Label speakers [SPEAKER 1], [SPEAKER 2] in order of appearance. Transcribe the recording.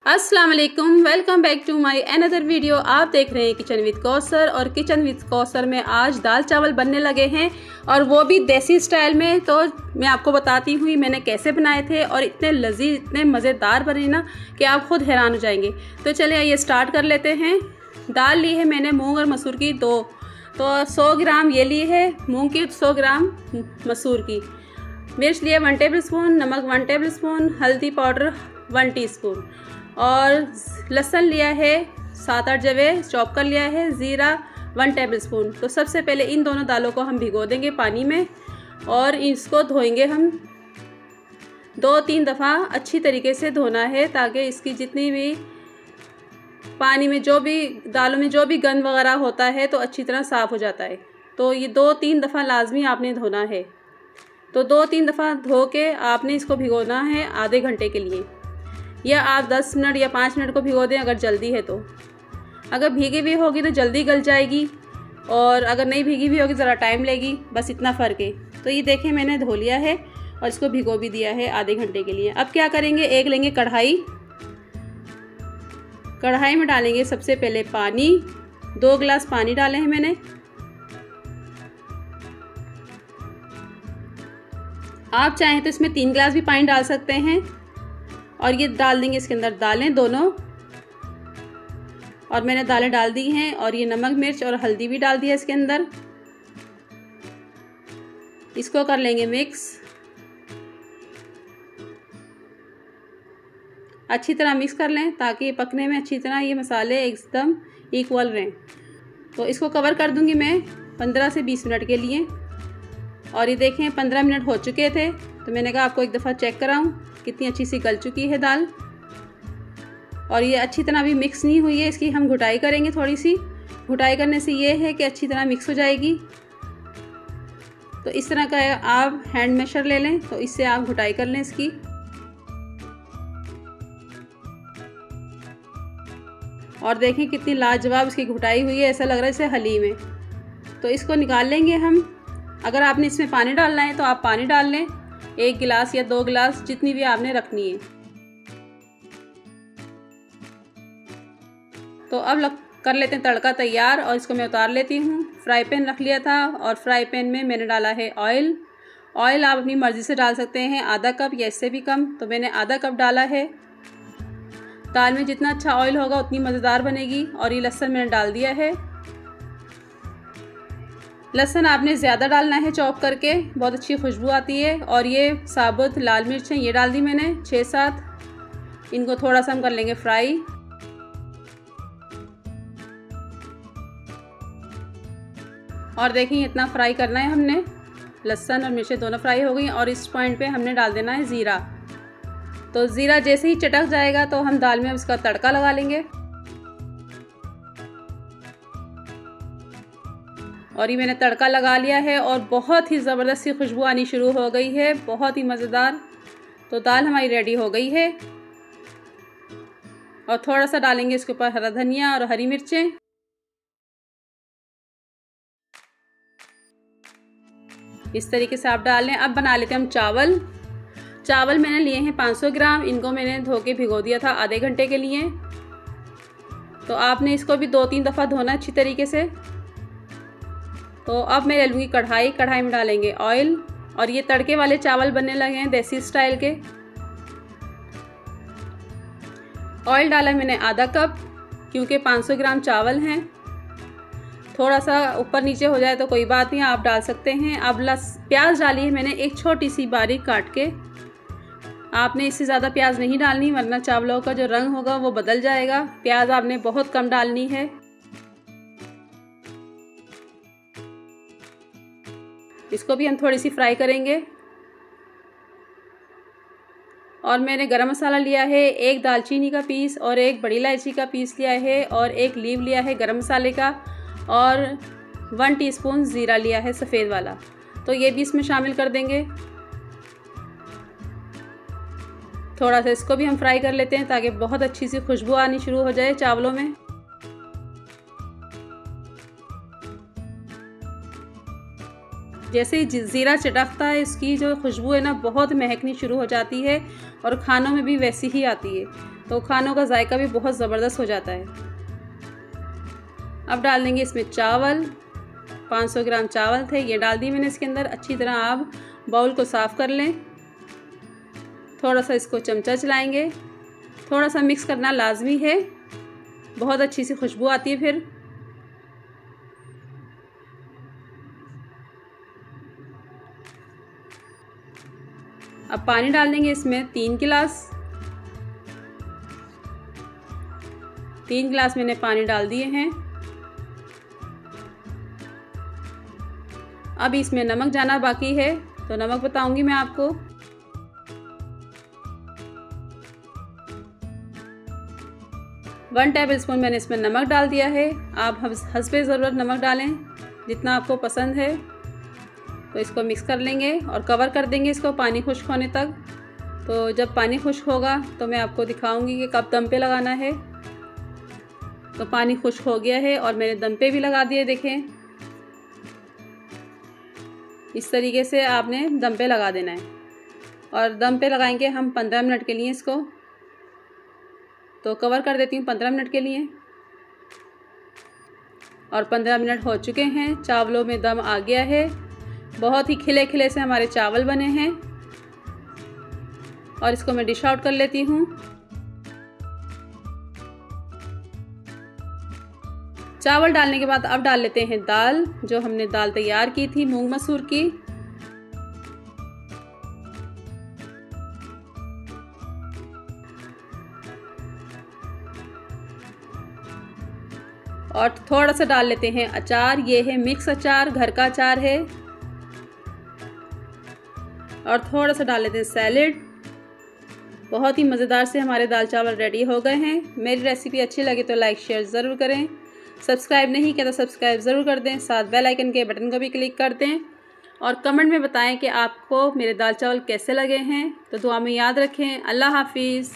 [SPEAKER 1] अस्सलाम वालेकुम, welcome back to my another video. आप देख रहे हैं किचन विद कौसर और किचन विद कौसर में आज दाल चावल बनने लगे हैं और वो भी देसी स्टाइल में। तो मैं आपको बताती हुई मैंने कैसे बनाए थे और इतने लजीज इतने मज़ेदार बने ना कि आप खुद हैरान हो जाएंगे। तो चलिए आइए स्टार्ट कर लेते हैं। दाल ली है मैंने मूंग और मसूर की दो, तो 100 ग्राम ये ली है मूंग की, 100 ग्राम मसूर की। मिर्च लिया 1 टेबल स्पून, नमक 1 टेबल स्पून, हल्दी पाउडर 1 टीस्पून और लहसुन लिया है 7-8 जवे चॉप कर लिया है, ज़ीरा 1 टेबल स्पून। तो सबसे पहले इन दोनों दालों को हम भिगो देंगे पानी में और इसको धोएंगे हम 2-3 दफ़ा अच्छी तरीके से धोना है, ताकि इसकी जितनी भी पानी में जो भी दालों में जो भी गंद वगैरह होता है तो अच्छी तरह साफ़ हो जाता है। तो ये 2-3 दफ़ा लाजमी आपने धोना है। तो 2-3 दफ़ा धो के आपने इसको भिगोना है आधे घंटे के लिए, या आप 10 मिनट या 5 मिनट को भिगो दें अगर जल्दी है तो। अगर भीगी भी होगी तो जल्दी गल जाएगी और अगर नहीं भीगी भी होगी ज़रा टाइम लेगी, बस इतना फ़र्क है। तो ये देखें मैंने धो लिया है और इसको भिगो भी दिया है आधे घंटे के लिए। अब क्या करेंगे, एक लेंगे कढ़ाई में डालेंगे सबसे पहले पानी। 2 गिलास पानी डाले हैं मैंने। आप चाहें तो इसमें 3 गिलास भी पानी डाल सकते हैं। और ये डाल देंगे इसके अंदर दालें दोनों, और मैंने दालें डाल दी हैं और ये नमक मिर्च और हल्दी भी डाल दिया इसके अंदर। इसको कर लेंगे मिक्स, अच्छी तरह मिक्स कर लें ताकि पकने में अच्छी तरह ये मसाले एकदम इक्वल रहें। तो इसको कवर कर दूंगी मैं 15 से 20 मिनट के लिए। और ये देखें 15 मिनट हो चुके थे, तो मैंने कहा आपको एक दफ़ा चेक कराऊं कितनी अच्छी सी गल चुकी है दाल। और ये अच्छी तरह भी मिक्स नहीं हुई है, इसकी हम घुटाई करेंगे। थोड़ी सी घुटाई करने से ये है कि अच्छी तरह मिक्स हो जाएगी। तो इस तरह का आप हैंड मैशर ले लें, तो इससे आप घुटाई कर लें इसकी। और देखें कितनी लाजवाब इसकी घुटाई हुई है, ऐसा लग रहा है जैसे हलीम है। तो इसको निकाल लेंगे हम। अगर आपने इसमें पानी डालना है तो आप पानी डाल लें, 1 गिलास या 2 गिलास जितनी भी आपने रखनी है। तो अब कर लेते हैं तड़का तैयार और इसको मैं उतार लेती हूँ। फ्राई पैन रख लिया था और फ्राई पैन में मैंने डाला है ऑयल। ऑयल आप अपनी मर्ज़ी से डाल सकते हैं, आधा कप या इससे भी कम। तो मैंने आधा कप डाला है। दाल में जितना अच्छा ऑयल होगा उतनी मज़ेदार बनेगी। और ये लहसुन मैंने डाल दिया है। लहसुन आपने ज़्यादा डालना है चॉप करके, बहुत अच्छी खुशबू आती है। और ये साबुत लाल मिर्च है, ये डाल दी मैंने 6-7। इनको थोड़ा सा हम कर लेंगे फ्राई। और देखिए इतना फ्राई करना है हमने। लहसुन और मिर्चें दोनों फ्राई हो गई और इस पॉइंट पे हमने डाल देना है ज़ीरा। तो ज़ीरा जैसे ही चटक जाएगा तो हम दाल में उसका तड़का लगा लेंगे। और ये मैंने तड़का लगा लिया है और बहुत ही ज़बरदस्त सी खुशबू आनी शुरू हो गई है, बहुत ही मज़ेदार। तो दाल हमारी रेडी हो गई है। और थोड़ा सा डालेंगे इसके ऊपर हरा धनिया और हरी मिर्चें। इस तरीके से आप डाल लें। अब बना लेते हैं हम चावल। चावल मैंने लिए हैं 500 ग्राम। इनको मैंने धो के भिगो दिया था आधे घंटे के लिए। तो आपने इसको भी 2-3 दफ़ा धोना अच्छी तरीके से। तो अब मैं ले लूँगी कढ़ाई में डालेंगे ऑयल। और ये तड़के वाले चावल बनने लगे हैं देसी स्टाइल के। ऑयल डाला मैंने आधा कप, क्योंकि 500 ग्राम चावल हैं। थोड़ा सा ऊपर नीचे हो जाए तो कोई बात नहीं, आप डाल सकते हैं। अब प्याज डाली है मैंने एक छोटी सी बारीक काट के। आपने इससे ज़्यादा प्याज नहीं डालनी, वरना चावलों का जो रंग होगा वो बदल जाएगा। प्याज आपने बहुत कम डालनी है। इसको भी हम थोड़ी सी फ्राई करेंगे। और मैंने गरम मसाला लिया है, 1 दालचीनी का पीस और 1 बड़ी इलायची का पीस लिया है और 1 लीव लिया है गरम मसाले का और 1 टीस्पून ज़ीरा लिया है सफ़ेद वाला। तो ये भी इसमें शामिल कर देंगे। थोड़ा सा इसको भी हम फ्राई कर लेते हैं ताकि बहुत अच्छी सी खुशबू आनी शुरू हो जाए चावलों में। जैसे ही ज़ीरा चटकता है इसकी जो खुशबू है ना बहुत महकनी शुरू हो जाती है और खानों में भी वैसी ही आती है। तो खानों का जायका भी बहुत ज़बरदस्त हो जाता है। अब डाल देंगे इसमें चावल। 500 ग्राम चावल थे, ये डाल दिए मैंने इसके अंदर। अच्छी तरह आप बाउल को साफ़ कर लें। थोड़ा सा इसको चमचा चलाएंगे, थोड़ा सा मिक्स करना लाजमी है, बहुत अच्छी सी खुशबू आती है फिर। अब पानी डाल देंगे इसमें 3 गिलास। 3 गिलास मैंने पानी डाल दिए हैं। अब इसमें नमक जाना बाकी है, तो नमक बताऊंगी मैं आपको। वन टेबल स्पून मैंने इसमें नमक डाल दिया है। आप हस्बे ज़रूरत नमक डालें जितना आपको पसंद है। तो इसको मिक्स कर लेंगे और कवर कर देंगे इसको पानी खुश्क होने तक। तो जब पानी खुश्क होगा तो मैं आपको दिखाऊंगी कि कब दम पे लगाना है। तो पानी खुश्क हो गया है और मैंने दम पे भी लगा दिए, देखें। इस तरीके से आपने दम पे लगा देना है और दम पे लगाएंगे हम 15 मिनट के लिए इसको। तो कवर कर देती हूँ 15 मिनट के लिए। और 15 मिनट हो चुके हैं, चावलों में दम आ गया है। बहुत ही खिले खिले से हमारे चावल बने हैं और इसको मैं डिश आउट कर लेती हूँ। चावल डालने के बाद अब डाल लेते हैं दाल, जो हमने दाल तैयार की थी मूंग मसूर की। और थोड़ा सा डाल लेते हैं अचार, ये है मिक्स अचार, घर का अचार है। और थोड़ा सा डाल लेते हैं सैलेड। बहुत ही मज़ेदार से हमारे दाल चावल रेडी हो गए हैं। मेरी रेसिपी अच्छी लगे तो लाइक शेयर ज़रूर करें। सब्सक्राइब नहीं किया तो सब्सक्राइब ज़रूर कर दें, साथ बेल आइकन के बटन को भी क्लिक कर दें। और कमेंट में बताएं कि आपको मेरे दाल चावल कैसे लगे हैं। तो दुआ में याद रखें। अल्लाह हाफिज़।